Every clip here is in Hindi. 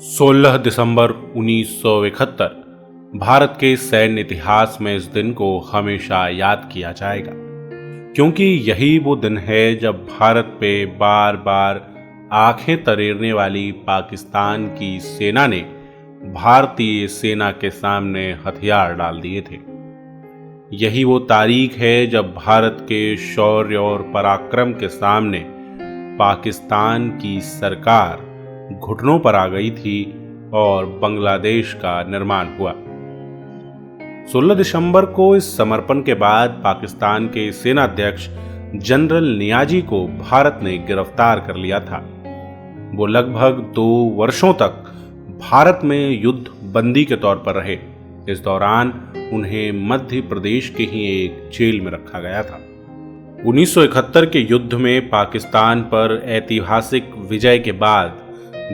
16 दिसंबर 1971 भारत के सैन्य इतिहास में इस दिन को हमेशा याद किया जाएगा, क्योंकि यही वो दिन है जब भारत पे बार बार आंखें तरेरने वाली पाकिस्तान की सेना ने भारतीय सेना के सामने हथियार डाल दिए थे। यही वो तारीख है जब भारत के शौर्य और पराक्रम के सामने पाकिस्तान की सरकार घुटनों पर आ गई थी और बांग्लादेश का निर्माण हुआ। 16 दिसंबर को इस समर्पण के बाद पाकिस्तान के सेनाध्यक्ष जनरल नियाजी को भारत ने गिरफ्तार कर लिया था। वो लगभग 2 वर्षों तक भारत में युद्ध बंदी के तौर पर रहे। इस दौरान उन्हें मध्य प्रदेश के ही एक जेल में रखा गया था। 1971 के युद्ध में पाकिस्तान पर ऐतिहासिक विजय के बाद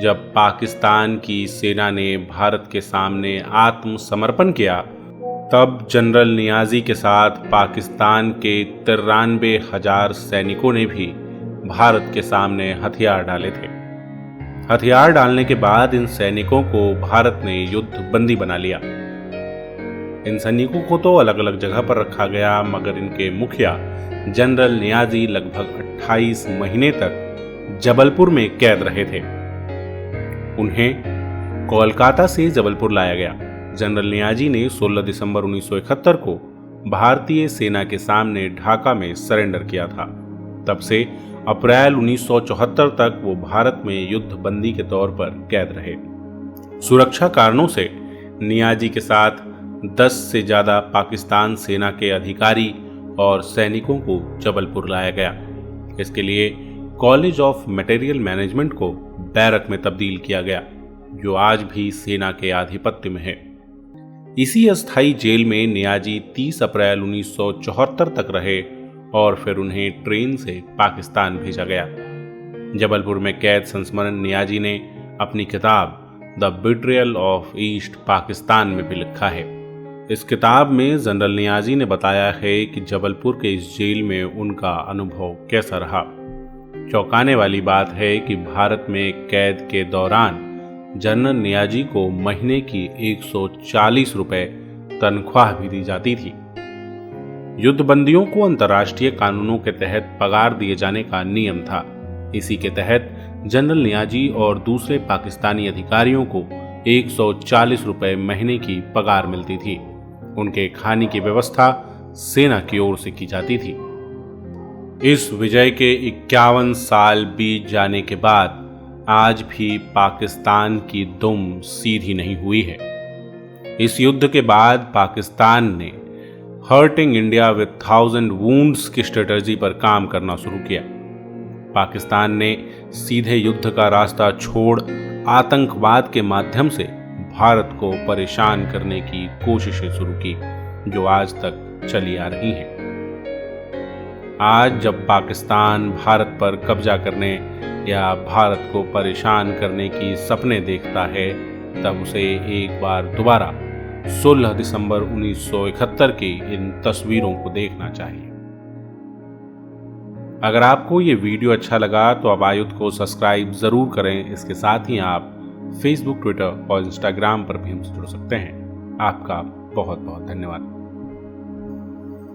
जब पाकिस्तान की सेना ने भारत के सामने आत्मसमर्पण किया, तब जनरल नियाजी के साथ पाकिस्तान के 93,000 सैनिकों ने भी भारत के सामने हथियार डाले थे। हथियार डालने के बाद इन सैनिकों को भारत ने युद्ध बंदी बना लिया। इन सैनिकों को तो अलग अलग जगह पर रखा गया, मगर इनके मुखिया जनरल नियाजी लगभग 28 महीने तक जबलपुर में कैद रहे थे। उन्हें कोलकाता से जबलपुर लाया गया। जनरल नियाजी ने 16 दिसंबर 1971 को भारतीय सेना के सामने ढाका में सरेंडर किया था। तब से अप्रैल 1974 तक वो भारत में युद्ध बंदी के तौर पर कैद रहे। सुरक्षा कारणों से नियाजी के साथ 10 से ज्यादा पाकिस्तान सेना के अधिकारी और सैनिकों को जबलपुर लाया गया। इसके लिए कॉलेज ऑफ मटेरियल मैनेजमेंट को बैरक में तब्दील किया गया, जो आज भी सेना के आधिपत्य में है। इसी अस्थायी जेल में नियाजी 30 अप्रैल 1974 तक रहे और फिर उन्हें ट्रेन से पाकिस्तान भेजा गया। जबलपुर में कैद संस्मरण नियाजी ने अपनी किताब the betrayal of east Pakistan में भी लिखा है। इस किताब में जनरल नियाजी ने बताया है कि जबलपुर के इस जेल में उनका अनुभव कैसा रहा। चौंकाने वाली बात है कि भारत में कैद के दौरान जनरल नियाजी को महीने की 140 रुपए तनख्वाह भी दी जाती थी। युद्धबंदियों को अंतर्राष्ट्रीय कानूनों के तहत पगार दिए जाने का नियम था। इसी के तहत जनरल नियाजी और दूसरे पाकिस्तानी अधिकारियों को 140 रुपए महीने की पगार मिलती थी। उनके खाने की व्यवस्था सेना की ओर से की जाती थी। इस विजय के 51 साल बीत जाने के बाद आज भी पाकिस्तान की दुम सीधी नहीं हुई है। इस युद्ध के बाद पाकिस्तान ने हर्टिंग इंडिया विद 1000 वुंड्स की स्ट्रेटजी पर काम करना शुरू किया। पाकिस्तान ने सीधे युद्ध का रास्ता छोड़ आतंकवाद के माध्यम से भारत को परेशान करने की कोशिशें शुरू की, जो आज तक चली आ रही हैं। आज जब पाकिस्तान भारत पर कब्जा करने या भारत को परेशान करने की सपने देखता है, तब उसे एक बार दोबारा 16 दिसंबर 1971 की इन तस्वीरों को देखना चाहिए। अगर आपको ये वीडियो अच्छा लगा तो आप आयुध को सब्सक्राइब जरूर करें। इसके साथ ही आप फेसबुक, ट्विटर और इंस्टाग्राम पर भी हमसे जुड़ सकते हैं। आपका बहुत बहुत धन्यवाद।